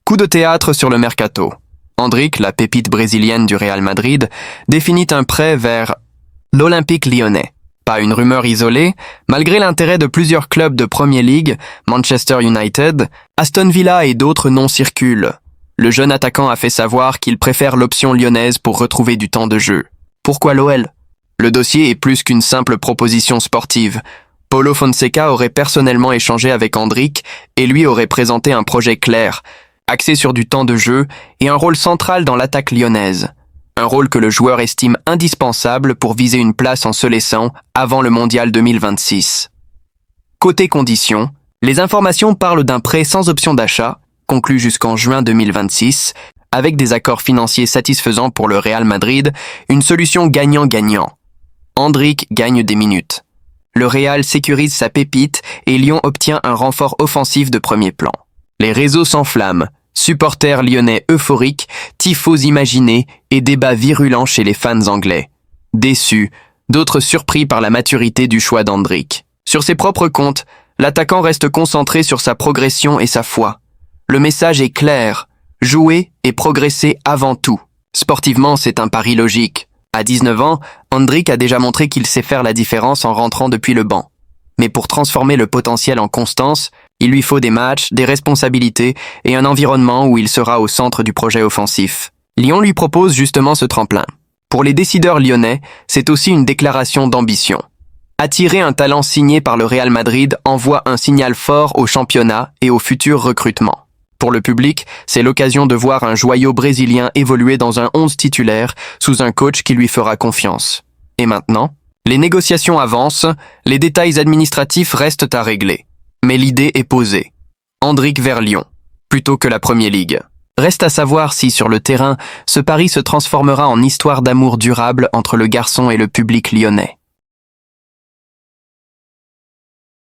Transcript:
Coup de théâtre sur le mercato. Endrick, la pépite brésilienne du Real Madrid, définit un prêt vers l'Olympique lyonnais. Pas une rumeur isolée, malgré l'intérêt de plusieurs clubs de Premier League, Manchester United, Aston Villa et d'autres noms circulent. Le jeune attaquant a fait savoir qu'il préfère l'option lyonnaise pour retrouver du temps de jeu. Pourquoi l'OL? Le dossier est plus qu'une simple proposition sportive. Paulo Fonseca aurait personnellement échangé avec Endrick et lui aurait présenté un projet clair, axé sur du temps de jeu et un rôle central dans l'attaque lyonnaise. Un rôle que le joueur estime indispensable pour viser une place en se laissant avant le mondial 2026. Côté conditions, les informations parlent d'un prêt sans option d'achat, conclu jusqu'en juin 2026, avec des accords financiers satisfaisants pour le Real Madrid, une solution gagnant-gagnant. Endrick gagne des minutes. Le Real sécurise sa pépite et Lyon obtient un renfort offensif de premier plan. Les réseaux s'enflamment, supporters lyonnais euphoriques, tifos imaginés et débats virulents chez les fans anglais. Déçus, d'autres surpris par la maturité du choix d'Endrick. Sur ses propres comptes, l'attaquant reste concentré sur sa progression et sa foi. Le message est clair, jouer et progresser avant tout. Sportivement, c'est un pari logique. À 19 ans, Endrick a déjà montré qu'il sait faire la différence en rentrant depuis le banc. Mais pour transformer le potentiel en constance, il lui faut des matchs, des responsabilités et un environnement où il sera au centre du projet offensif. Lyon lui propose justement ce tremplin. Pour les décideurs lyonnais, c'est aussi une déclaration d'ambition. Attirer un talent signé par le Real Madrid envoie un signal fort au championnat et au futur recrutement. Pour le public, c'est l'occasion de voir un joyau brésilien évoluer dans un 11 titulaire sous un coach qui lui fera confiance. Et maintenant, les négociations avancent, les détails administratifs restent à régler. Mais l'idée est posée. Endrick vers Lyon, plutôt que la Premier League. Reste à savoir si, sur le terrain, ce pari se transformera en histoire d'amour durable entre le garçon et le public lyonnais.